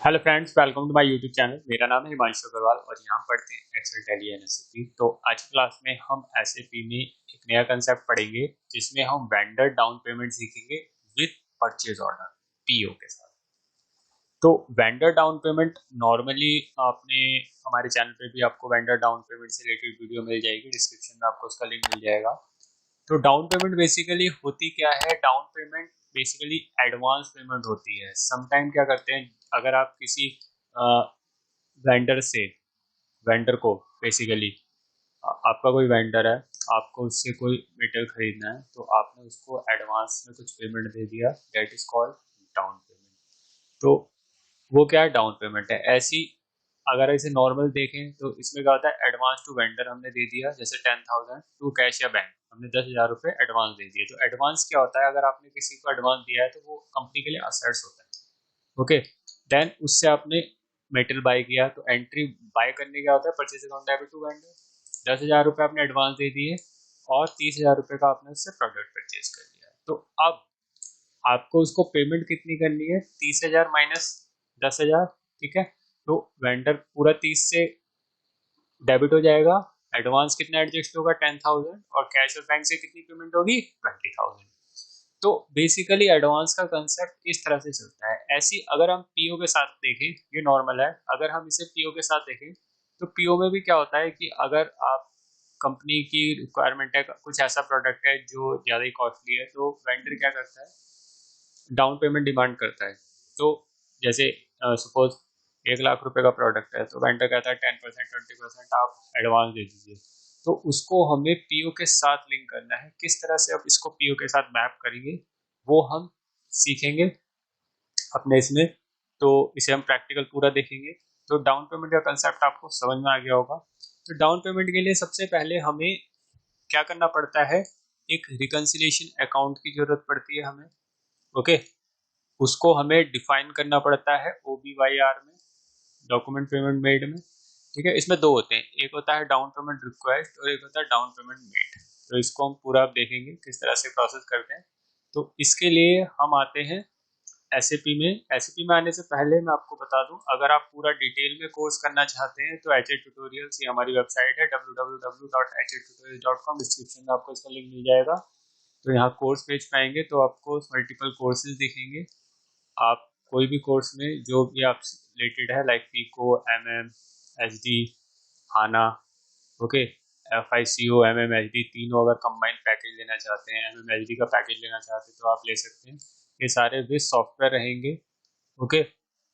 Hello friends, welcome to my YouTube channel. मेरा नाम है हिमांशु अग्रवाल और यहाँ पढ़ते हैं एक्सेल, टैली एंड एसएपी। तो आज की क्लास में हम एसएपी में एक नया कंसेप्ट पढ़ेंगे जिसमें हम वेंडर डाउन पेमेंट सीखेंगे विद परचेज ऑर्डर, पीओ के साथ। तो वेंडर डाउन पेमेंट नॉर्मली आपने हमारे चैनल पे भी आपको वेंडर डाउन पेमेंट से रिलेटेड वीडियो मिल जाएगी, डिस्क्रिप्शन में आपको उसका लिंक मिल जाएगा। तो डाउन पेमेंट बेसिकली होती क्या है? Down payment basically advance payment होती है। समटाइम क्या करते हैं, अगर आप किसी वेंडर से वेंडर को बेसिकली आपका कोई वेंडर है, आपको उससे कोई मटेरियल खरीदना है, तो आपने उसको एडवांस में कुछ पेमेंट दे दिया, that is called down payment. तो वो क्या है? डाउन पेमेंट है। ऐसी अगर इसे नॉर्मल देखें तो इसमें क्या होता है, एडवांस टू वेंडर हमने दे दिया, जैसे 10,000 टू कैश या बैंक, हमने 10,000 रुपये एडवांस दे दिए। तो एडवांस क्या होता है? अगर आपने किसी को एडवांस दिया है तो वो कंपनी के लिए असेट्स होता है। ओके, देन उससे आपने मेटेरियल बाय किया, तो एंट्री बाय करने क्या होता है, purchase account debit to vendor. 10,000 रुपये आपने एडवांस दे दिए और 30,000 रुपये का आपने उससे प्रोडक्ट परचेज कर लिया। तो अब आपको उसको पेमेंट कितनी करनी है? 30,000 माइनस 10,000। ठीक है, तो वेंडर पूरा 30 से डेबिट हो जाएगा। एडवांस कितना एडजस्ट होगा? 10,000। और कैश और बैंक से कितनी पेमेंट होगी? 20,000। तो बेसिकली एडवांस का कंसेप्ट इस तरह से चलता है। ऐसी अगर हम पीओ के साथ देखें, ये नॉर्मल है, अगर हम इसे पीओ के साथ देखें तो पीओ में भी क्या होता है कि अगर आप कंपनी की रिक्वायरमेंट है, कुछ ऐसा प्रोडक्ट है जो ज़्यादा ही कॉस्टली है, तो वेंडर क्या करता है, डाउन पेमेंट डिमांड करता है। तो जैसे सपोज 1 लाख रुपए का प्रोडक्ट है, तो वेंडर कहता है 10%, 20% आप एडवांस दे दीजिए। तो उसको हमें पीओ के साथ लिंक करना है। किस तरह से आप इसको पीओ के साथ मैप करेंगे वो हम सीखेंगे अपने इसमें। तो इसे हम प्रैक्टिकल पूरा देखेंगे। तो डाउन पेमेंट का कंसेप्ट आपको समझ में आ गया होगा। तो डाउन पेमेंट के लिए सबसे पहले हमें क्या करना पड़ता है, एक रिकन्सिलिएशन अकाउंट की जरूरत पड़ती है हमें। ओके, उसको हमें डिफाइन करना पड़ता है OBYR में, डॉक्यूमेंट पेमेंट मेड में। ठीक है, इसमें दो होते हैं, एक होता है डाउन पेमेंट रिक्वेस्ट और एक होता है डाउन पेमेंट मेड। तो इसको हम पूरा आप देखेंगे किस तरह से प्रोसेस करते हैं। तो इसके लिए हम आते हैं एसएपी में। एसएपी में आने से पहले मैं आपको बता दूं, अगर आप पूरा डिटेल में कोर्स करना चाहते हैं तो HH ट्यूटोरियल्स, ये हमारी वेबसाइट है www.htutorials.com, डिस्क्रिप्शन में आपको इसका लिंक मिल जाएगा। तो यहाँ कोर्स पेज पे आएंगे तो आपको मल्टीपल कोर्सेज दिखेंगे। आप कोई भी कोर्स में जो भी आप रिलेटेड है, लाइक पीको, MM, HD, हाना, ओके, FICO, MMHD, तीनों अगर कंबाइंड पैकेज लेना चाहते हैं, MMHD का पैकेज लेना चाहते हैं तो आप ले सकते हैं। ये सारे भी सॉफ्टवेयर रहेंगे। ओके,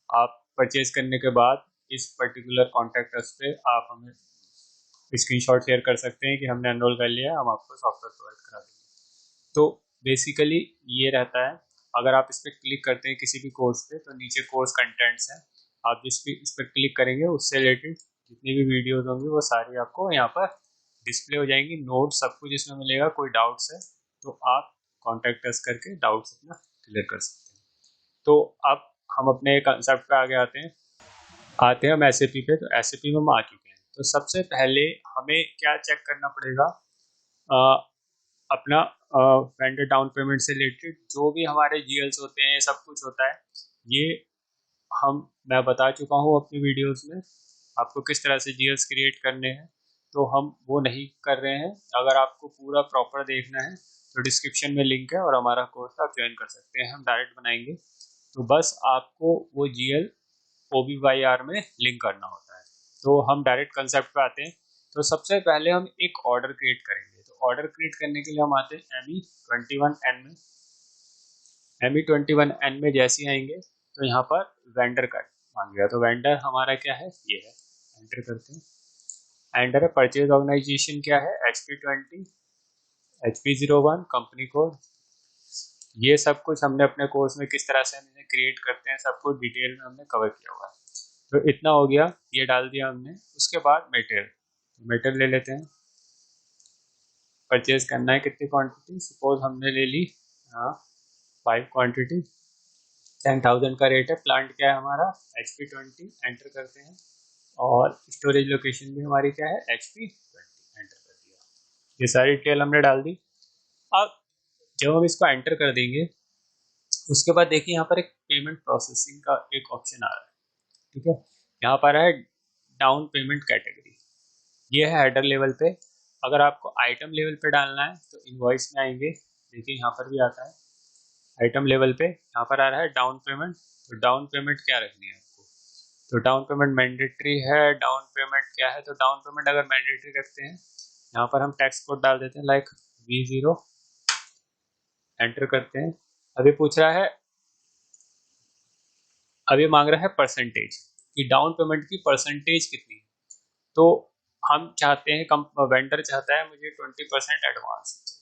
आप परचेज करने के बाद इस पर्टिकुलर कॉन्टैक्ट अस पे आप हमें स्क्रीनशॉट शेयर कर सकते हैं कि हमने एनरोल कर लिया, हम आपको सॉफ्टवेयर प्रोवाइड करा देंगे। तो बेसिकली ये रहता है। अगर आप इस पर क्लिक करते हैं किसी भी कोर्स पे, तो नीचे कोर्स कंटेंट्स हैं, आप जिस भी इस पर क्लिक करेंगे उससे रिलेटेड जितनी भी वीडियोस होंगी वो सारी आपको यहाँ पर डिस्प्ले हो जाएंगी। नोट सब कुछ इसमें मिलेगा। कोई डाउट्स है तो आप कॉन्टैक्ट अस करके डाउट्स अपना क्लियर कर सकते हैं। तो अब हम अपने कंसेप्ट पे आगे आते हैं हम एसएपी पे। तो एसएपी में हम आ चुके हैं। तो सबसे पहले हमें क्या चेक करना पड़ेगा, अपना वेंडर डाउन पेमेंट से रिलेटेड जो भी हमारे जीएल्स होते हैं, सब कुछ होता है, ये मैं बता चुका हूँ अपनी वीडियोस में आपको किस तरह से जीएल्स क्रिएट करने हैं। तो हम वो नहीं कर रहे हैं। अगर आपको पूरा प्रॉपर देखना है तो डिस्क्रिप्शन में लिंक है और हमारा कोर्स आप ज्वाइन कर सकते हैं, हम डायरेक्ट बनाएंगे। तो बस आपको वो जीएल OBYR में लिंक करना होता है। तो हम डायरेक्ट कंसेप्ट पे आते हैं। तो सबसे पहले हम एक ऑर्डर क्रिएट करेंगे। तो ऑर्डर क्रिएट करने के लिए हम आते हैं ME21N में। ME21N में जैसे ही आएंगे तो यहाँ पर वेंडर का मांगेगा। तो वेंडर हमारा क्या है, ये है, एंटर करते हैं। एंटर है, परचेज ऑर्गेनाइजेशन क्या है, HP20, HP01, कंपनी कोड। ये सब कुछ हमने अपने कोर्स में किस तरह से हम इन्हें क्रिएट करते हैं सब कुछ डिटेल में हमने कवर किया हुआ है। तो इतना हो गया, ये डाल दिया हमने। उसके बाद मटेरियल ले लेते हैं। परचेज करना है कितनी क्वांटिटी, सपोज हमने ले ली 5 क्वांटिटी, 10,000 का रेट है। प्लांट क्या है हमारा, HP20, एंटर करते हैं। और स्टोरेज लोकेशन भी हमारी क्या है, HP20, एंटर कर दिया। ये सारी डिटेल हमने डाल दी। अब जब हम इसको एंटर कर देंगे उसके बाद देखिए यहाँ पर एक पेमेंट प्रोसेसिंग का एक ऑप्शन आ रहा है। ठीक है। यहाँ पर है डाउन पेमेंट कैटेगरी, ये है हेडर लेवल पे। अगर आपको आइटम लेवल पे डालना है तो इनवॉइस में आएंगे, देखिए यहाँ पर भी आता है आइटम लेवल पे, यहाँ पर आ रहा है डाउन पेमेंट। तो डाउन पेमेंट क्या रखनी है आपको, तो डाउन पेमेंट मैंडेटरी है। डाउन पेमेंट क्या है, तो डाउन पेमेंट अगर मैंडेटरी रखते हैं, यहाँ पर हम टैक्स कोड डाल देते हैं लाइक V0, एंटर करते हैं। अभी पूछ रहा है, अभी मांग रहा है परसेंटेज कि डाउन पेमेंट की परसेंटेज कितनी है। तो हम चाहते हैं, वेंडर चाहता है मुझे 20% एडवांस।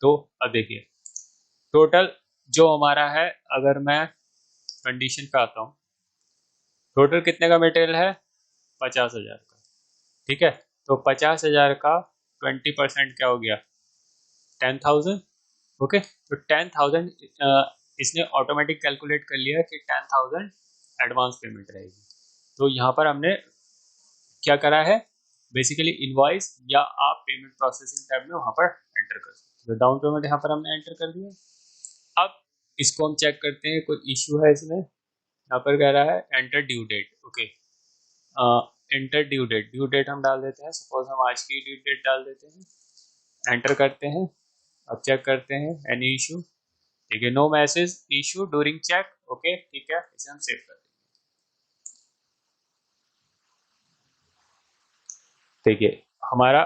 तो अब देखिए टोटल जो हमारा है, अगर मैं कंडीशन पे आता हूँ, टोटल कितने का मटेरियल है, 50,000 का, ठीक है। तो 50,000 का 20% क्या हो गया, 10,000। ओके, तो 10,000 इसने ऑटोमेटिक कैलकुलेट कर लिया कि 10,000 एडवांस पेमेंट रहेगी। तो यहाँ पर हमने क्या करा है, बेसिकली इनवॉइस या आप पेमेंट प्रोसेसिंग टैब में वहाँ पर एंटर कर सकते हो। डाउन पेमेंट यहाँ पर हमने एंटर कर दिया। अब इसको हम चेक करते हैं, कोई इश्यू है इसमें। यहाँ पर कह रहा है enter due date. Okay, enter due date, due date हम डाल देते हैं, सपोज हम आज की ड्यू डेट डाल देते हैं, एंटर करते हैं। अब चेक करते हैं एनी इशू, ठीक है, no message issue during check. Okay, ठीक है, इसे हम सेव कर देंगे। देखिए हमारा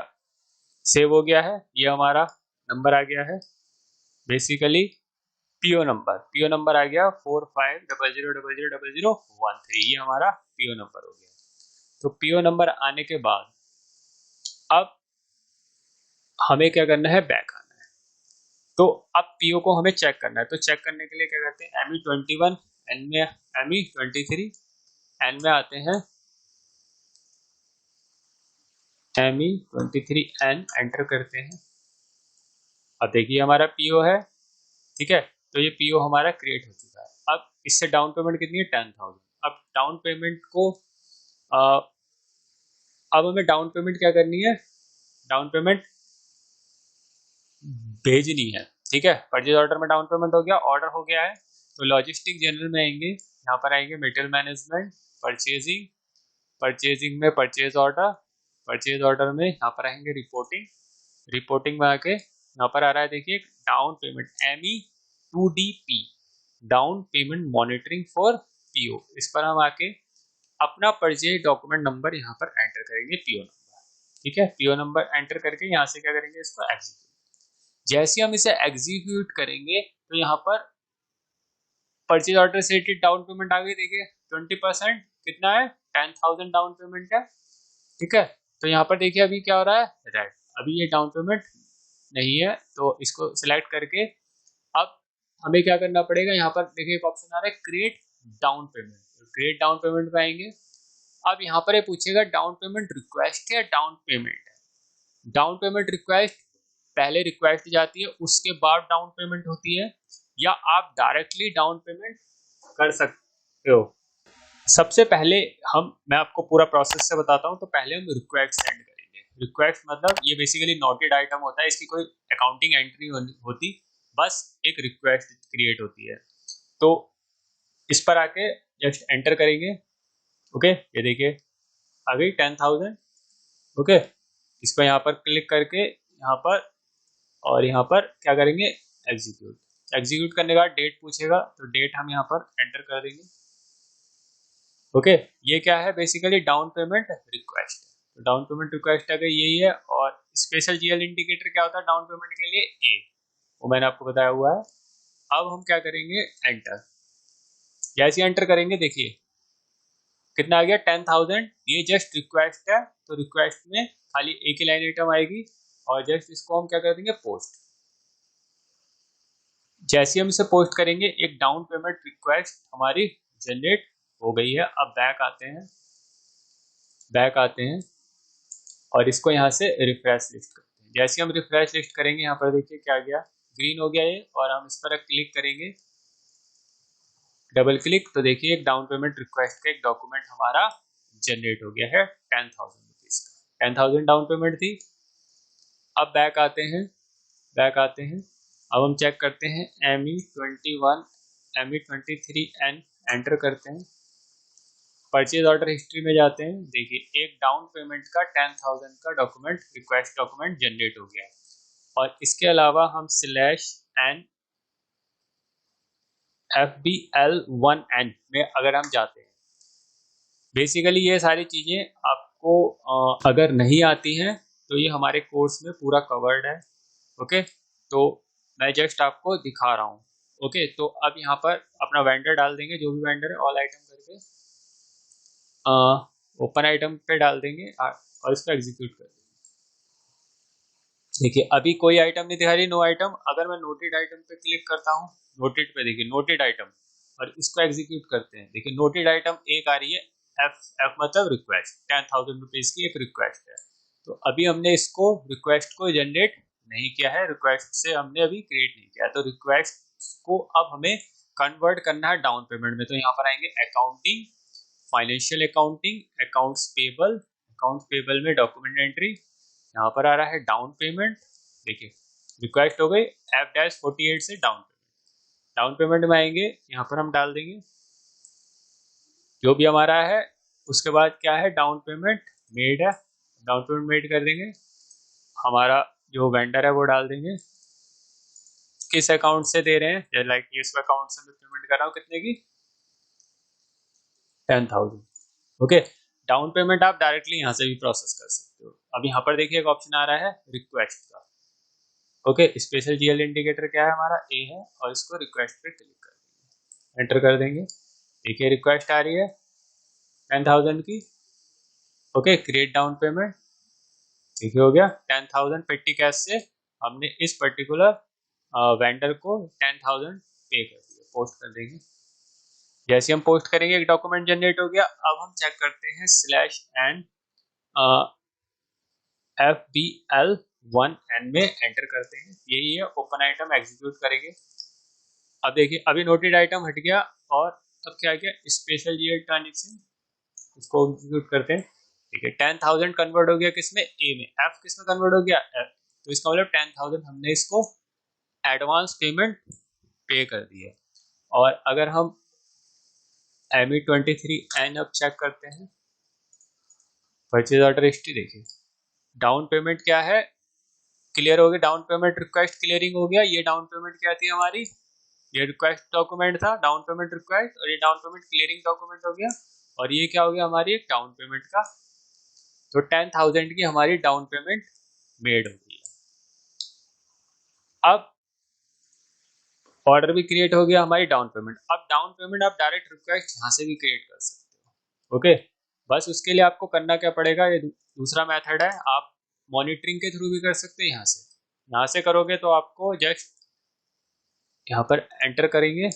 सेव हो गया है, ये हमारा नंबर आ गया है, बेसिकली पीओ नंबर आ गया 4500000013, ये हमारा पीओ नंबर हो गया। तो पीओ नंबर आने के बाद अब हमें क्या करना है, बैक आना है। तो अब पीओ को हमें चेक करना है, तो चेक करने के लिए क्या करते हैं, ME21 एन में, ME23 एन में आते हैं, ME23 एन एंटर करते हैं। अब देखिए हमारा पीओ है, ठीक है। तो ये पीओ हमारा क्रिएट हो चुका है। अब इससे डाउन पेमेंट कितनी है, 10,000। अब डाउन पेमेंट को अब हमें डाउन पेमेंट क्या करनी है, डाउन पेमेंट भेजनी है, ठीक है। परचेज ऑर्डर में डाउन पेमेंट हो गया, ऑर्डर हो गया है। तो लॉजिस्टिक जनरल में आएंगे, यहाँ पर आएंगे मटेरियल मैनेजमेंट, परचेजिंग, परचेजिंग में परचेज ऑर्डर, परचेज ऑर्डर में यहाँ पर आएंगे रिपोर्टिंग, रिपोर्टिंग में आके यहाँ पर आ रहा है देखिए down payment ME2DP, down payment monitoring for PO. इस पर हम आके अपना परचेज डॉक्यूमेंट नंबर यहाँ पर एंटर करेंगे, पीओ नंबर, ठीक है। पीओ नंबर एंटर करके यहाँ से क्या करेंगे, इसको एग्जीक्यूट। जैसे हम इसे एग्जीक्यूट करेंगे तो यहाँ पर परचेज ऑर्डर से रिलेटेड डाउन पेमेंट आ गई, देखिए 20%, कितना है, 10,000 डाउन पेमेंट है, ठीक है। तो यहाँ पर देखिए अभी क्या हो रहा है, रेड, अभी ये डाउन पेमेंट नहीं है। तो इसको सिलेक्ट करके अब हमें क्या करना पड़ेगा, यहाँ पर देखिए एक ऑप्शन आ रहा है create down payment, create down payment पे आएंगे। अब यहाँ पर ये पूछेगा डाउन पेमेंट रिक्वेस्ट है, डाउन पेमेंट है। डाउन पेमेंट रिक्वेस्ट, पहले रिक्वेस्ट जाती है उसके बाद डाउन पेमेंट होती है, या आप डायरेक्टली डाउन पेमेंट कर सकते हो। सबसे पहले मैं आपको पूरा प्रोसेस से बताता हूँ। तो पहले हम रिक्वेस्ट सेंड करेंगे। रिक्वेस्ट मतलब ये बेसिकली नोटेड आइटम होता है, इसकी कोई अकाउंटिंग एंट्री होती, बस एक रिक्वेस्ट क्रिएट होती है। तो इस पर आके जस्ट एंटर करेंगे। ओके, ये देखिए आ गई 10,000। ओके, इसको यहाँ पर क्लिक करके यहाँ पर, और यहाँ पर क्या करेंगे, एग्जीक्यूट। एग्जीक्यूट करने के बाद डेट पूछेगा, तो डेट हम यहाँ पर एंटर कर देंगे। ओके, ये क्या है, बेसिकली डाउन पेमेंट रिक्वेस्ट। तो डाउन पेमेंट रिक्वेस्ट अगर यही है, और स्पेशल जीएल इंडिकेटर क्या होता है डाउन पेमेंट के लिए, ए, वो मैंने आपको बताया हुआ है। अब हम क्या करेंगे, एंटर। जैसे एंटर करेंगे देखिए कितना आ गया, 10,000। ये जस्ट रिक्वेस्ट है, तो रिक्वेस्ट में खाली एक ही लाइन आइटम आएगी, और जस्ट इसको हम क्या कर देंगे, पोस्ट। जैसे हम इसे पोस्ट करेंगे एक डाउन पेमेंट रिक्वेस्ट हमारी जनरेट हो गई है। अब बैक आते हैं, बैक आते हैं और इसको यहाँ से रिफ्रेश लिस्ट करते हैं। जैसे हम रिफ्रेश लिस्ट करेंगे, यहाँ पर देखिए क्या गया, ग्रीन हो गया ये, और हम इस पर क्लिक करेंगे, डबल क्लिक, तो देखिए एक डाउन पेमेंट रिक्वेस्ट का एक डॉक्यूमेंट हमारा जनरेट हो गया है 10,000 रुपीज का। 10,000 डाउन पेमेंट थी। अब बैक आते हैं, बैक आते हैं। अब हम चेक करते हैं ME21 ME23 एन एंटर करते हैं। परचेज ऑर्डर हिस्ट्री में जाते हैं, देखिए एक डाउन पेमेंट का 10,000 का डॉक्यूमेंट, रिक्वेस्ट डॉक्यूमेंट जनरेट हो गया है। और इसके अलावा हम /n FBL1N में अगर हम जाते हैं, बेसिकली ये सारी चीज़ें आपको अगर नहीं आती हैं तो ये हमारे कोर्स में पूरा कवर्ड है। ओके, तो मैं जस्ट आपको दिखा रहा हूँ। ओके, तो अब यहाँ पर अपना वेंडर डाल देंगे, जो भी वेंडर है, ऑल आइटम करके ओपन आइटम पे डाल देंगे और इसको एग्जीक्यूट कर देंगे। देखिए अभी कोई आइटम नहीं दिखा रही, नो आइटम। अगर मैं नोटेड आइटम पे क्लिक करता हूँ, नोटेड पे देखिए नोटेड आइटम, और इसको एग्जीक्यूट करते हैं, देखिए नोटेड आइटम एक आ रही है, एफ मतलब रिक्वेस्ट, 10,000 रुपीज की एक रिक्वेस्ट है। तो अभी हमने इसको रिक्वेस्ट को जनरेट नहीं किया है, रिक्वेस्ट से हमने अभी क्रिएट नहीं किया, तो रिक्वेस्ट को अब हमें कन्वर्ट करना है डाउन पेमेंट में। तो यहाँ पर आएंगे accounting, financial accounting, accounts payable में डॉक्यूमेंट एंट्री, यहाँ पर आ रहा है डाउन पेमेंट। देखिए रिक्वेस्ट हो गई F-48 से डाउन पेमेंट। डाउन पेमेंट में आएंगे, यहाँ पर हम डाल देंगे जो भी हमारा है। उसके बाद क्या है, डाउन पेमेंट मेड है, डाउन पेमेंट मेड कर देंगे। हमारा जो वेंडर है वो डाल देंगे, किस अकाउंट से दे रहे हैं, लाइक इस अकाउंट से मैं पेमेंट कर रहा हूँ, कितने की, 10,000। ओके, डाउन पेमेंट आप डायरेक्टली यहाँ से भी प्रोसेस कर सकते हो। अब यहाँ पर देखिए एक ऑप्शन आ रहा है रिक्वेस्ट का। ओके, स्पेशल जीएल इंडिकेटर क्या है हमारा, ए है, और इसको रिक्वेस्ट पे क्लिक कर देंगे, एंटर कर देंगे। देखिए रिक्वेस्ट आ रही है 10,000 की। ओके, क्रिएट डाउन पेमेंट, देखिए हो गया 10,000 पेटी कैश से हमने इस पर्टिकुलर वेंडर को 10,000 पे कर दिया, पोस्ट कर देंगे। जैसे हम पोस्ट करेंगे एक डॉक्यूमेंट जनरेट हो गया। अब हम चेक करते हैं /n FBL1N में एंटर करते हैं, यही है, ओपन आइटम एग्जीक्यूट करेंगे। अब देखिए अभी नोटेड आइटम हट गया, और अब क्या गया, स्पेशल जीएल ट्रांजेक्शन, इसको एग्जीक्यूट करते हैं। ठीक है, 10,000 कन्वर्ट हो गया किसमें, ए में। एफ किसमें कन्वर्ट हो गया, एफ। तो इसका मतलब 10,000 हमने इसको एडवांस पेमेंट पे कर दी है। और अगर हम ME23N अब चेक करते हैं, परचेज ऑर्डर हिस्ट्री, देखिए डाउन पेमेंट क्या है, क्लियर हो गया, डाउन पेमेंट रिक्वेस्ट क्लियरिंग हो गया। ये डाउन पेमेंट क्या थी हमारी, ये रिक्वेस्ट डॉक्यूमेंट था, डाउन पेमेंट रिक्वेस्ट, और ये डाउन पेमेंट क्लियरिंग डॉक्यूमेंट हो गया। और ये क्या हो गया हमारी, एक डाउन पेमेंट का। तो 10,000 की हमारी डाउन पेमेंट मेड हो गई है। अब ऑर्डर भी क्रिएट हो गया, हमारी डाउन पेमेंट। अब डाउन पेमेंट आप डायरेक्ट रिक्वेस्ट यहाँ से भी क्रिएट कर सकते हो। ओके, बस उसके लिए आपको करना क्या पड़ेगा, ये दूसरा मेथड है, आप मॉनिटरिंग के थ्रू भी कर सकते हैं। यहाँ से करोगे तो आपको जस्ट यहाँ पर एंटर करेंगे,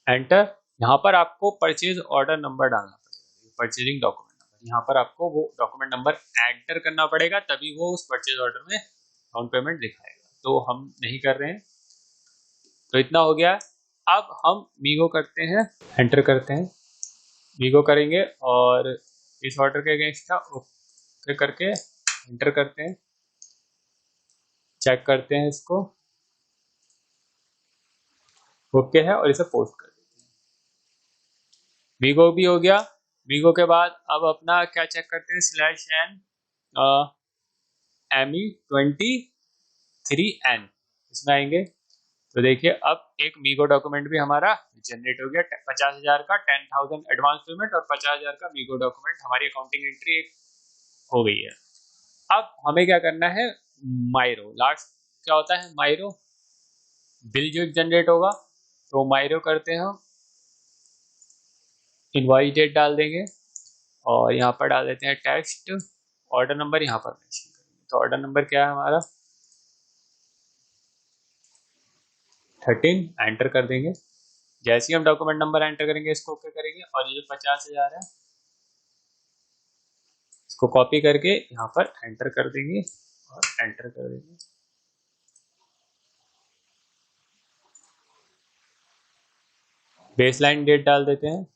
एंटर, यहाँ पर आपको परचेज ऑर्डर नंबर डालना पड़ेगा, परचेजिंग डॉक्यूमेंट नंबर, यहाँ पर आपको वो डॉक्यूमेंट नंबर एंटर करना पड़ेगा, तभी वो उस परचेज ऑर्डर में डाउन पेमेंट दिखाएगा। तो हम नहीं कर रहे हैं, तो इतना हो गया। अब हम मीगो करते हैं, एंटर करते हैं, मीगो करेंगे, और इस ऑर्डर के अगेंस्ट था, ओके करके एंटर करते हैं, चेक करते हैं इसको, ओके है, और इसे पोस्ट कर देते हैं। मीगो भी हो गया। मीगो के बाद अब अपना क्या चेक करते हैं, /n ME23N, इसमें आएंगे। तो देखिए अब एक मीगो डॉक्यूमेंट भी हमारा जनरेट हो गया, 50,000 का 10,000 एडवांस पेमेंट और 50,000 का मीगो डॉक्यूमेंट, हमारी अकाउंटिंग एंट्री हो गई है। अब हमें क्या करना है, माइरो, लास्ट क्या होता है, माइरो बिल जो जनरेट होगा, तो माइरो करते हैं हम, इनवॉइस डेट डाल देंगे, और यहाँ पर डाल देते हैं टेक्स्ट, ऑर्डर नंबर यहाँ पर मेंशन करेंगे। तो ऑर्डर नंबर क्या है हमारा, 13, एंटर कर देंगे। जैसे ही हम डॉक्यूमेंट नंबर एंटर करेंगे, इसको ओके करेंगे, और ये जो 50,000 है इसको कॉपी करके यहाँ पर एंटर कर देंगे, और एंटर कर देंगे। बेसलाइन डेट डाल देते हैं,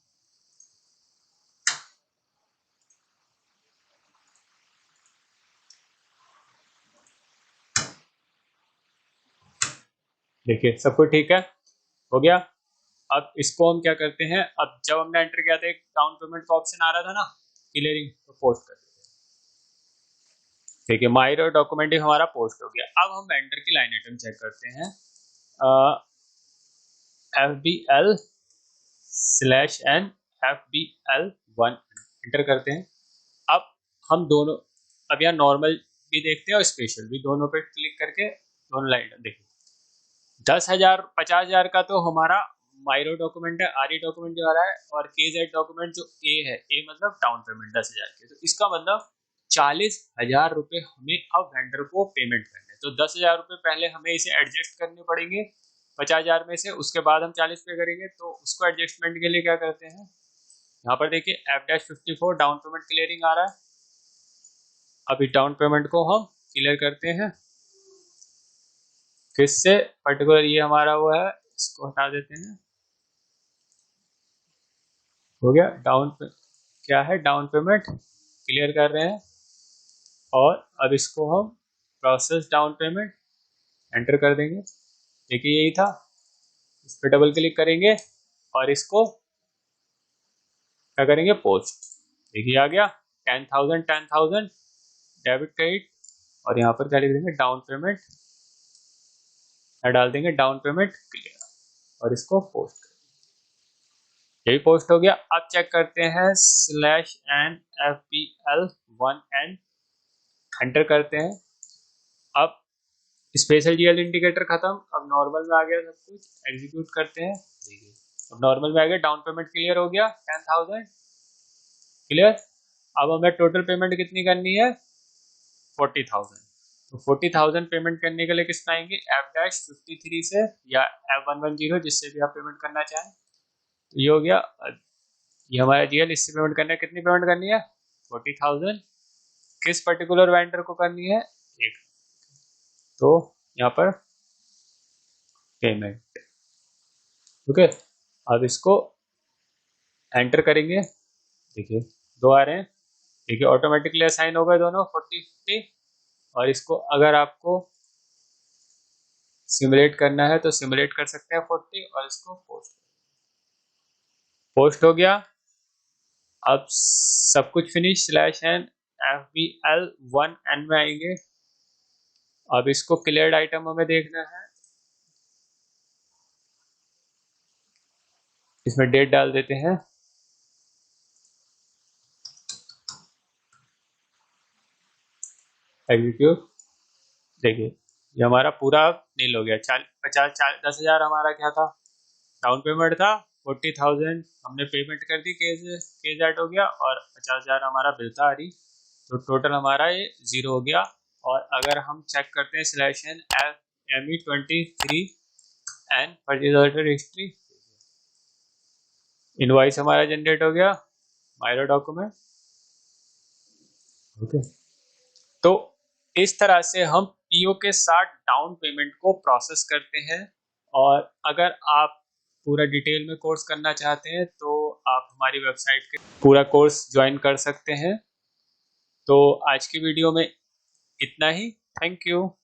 देखिए सब कुछ ठीक है, हो गया। अब इसको हम क्या करते हैं, अब जब हमने एंटर किया था एक डाउन पेमेंट का ऑप्शन आ रहा था ना क्लियरिंग, तो पोस्ट कर देते हैं। ठीक है, माई डॉक्यूमेंट हमारा पोस्ट हो गया। अब हम वेंडर की लाइन आइटम चेक करते हैं, FBL/N FBL1 एंटर करते हैं। अब हम दोनों, अब यहाँ नॉर्मल भी देखते हैं और स्पेशल भी, दोनों पे क्लिक करके दोनों लाइन देखिए। 10,000 50,000 का तो हमारा माइरो डॉक्यूमेंट है, आरई डॉक्यूमेंट जो आ रहा है, और केजेड डॉक्यूमेंट जो ए है, ए मतलब डाउन पेमेंट 10,000 के, तो इसका मतलब 40,000 रुपए हमें अब वेंडर को पेमेंट करने हैं। तो 10,000 रुपए पहले हमें इसे एडजस्ट करने पड़ेंगे 50,000 में से, उसके बाद हम 40 पे करेंगे। तो उसको एडजस्टमेंट के लिए क्या करते हैं, यहाँ पर देखिए F-54 डाउन पेमेंट क्लियरिंग आ रहा है। अभी डाउन पेमेंट को हम क्लियर करते हैं, किससे पर्टिकुलर, ये हमारा वो है, इसको हटा देते हैं। हो गया क्या है, डाउन पेमेंट क्लियर कर रहे हैं। और अब इसको हम प्रोसेस डाउन पेमेंट एंटर कर देंगे। देखिए यही था, इस पर डबल क्लिक करेंगे और इसको क्या करेंगे, पोस्ट। देखिए आ गया 10,000 डेबिट क्रेडिट, और यहाँ पर क्या लिख देंगे, डाउन पेमेंट, डाल देंगे डाउन पेमेंट क्लियर, और इसको पोस्ट। यही पोस्ट हो गया। अब चेक करते हैं /N FBL1N एंटर करते हैं। अब स्पेशल जीएल इंडिकेटर खत्म, अब नॉर्मल में आ गया सब कुछ, एग्जीक्यूट करते हैं। अब नॉर्मल में आ गया, डाउन पेमेंट क्लियर हो गया 10,000 क्लियर। अब हमें टोटल पेमेंट कितनी करनी है, 40,000। तो 40,000 पेमेंट करने के लिए किस में आएंगे, F-53 से या F110, जिससे भी आप पेमेंट करना चाहें। तो ये हो गया, ये हमारा जीएल, इससे पेमेंट करना है। कितनी पेमेंट करनी है, 40,000। किस पर्टिकुलर वेंडर को करनी है, एक। तो यहाँ पर पेमेंट, ओके। अब इसको एंटर करेंगे, देखिए दो आ रहे हैं, देखिए ऑटोमेटिकली असाइन हो गए दोनों 40-50। और इसको अगर आपको सिमुलेट करना है तो सिमुलेट कर सकते हैं 40, और इसको पोस्ट हो गया। अब सब कुछ फिनिश, /N FBL1N में आएंगे। अब इसको क्लियर्ड आइटम हमें देखना है, इसमें डेट डाल देते हैं, एग्जीक्यूट। देखिए ये हमारा पूरा नील हो गया। 10,000 हमारा क्या था, डाउन पेमेंट था, 40,000 हमने पेमेंट कर दी, केज ऐड हो गया, और 50,000 हमारा बिल था आ रही। तो टोटल हमारा ये 0 हो गया। और अगर हम चेक करते हैं /N FME23N purchase order history, invoice हमारा जनरेट हो गया, माइरो डॉक्यूमेंट, ओके। तो इस तरह से हम पीओ के साथ डाउन पेमेंट को प्रोसेस करते हैं। और अगर आप पूरा डिटेल में कोर्स करना चाहते हैं तो आप हमारी वेबसाइट के पूरा कोर्स ज्वाइन कर सकते हैं। तो आज की वीडियो में इतना ही, थैंक यू।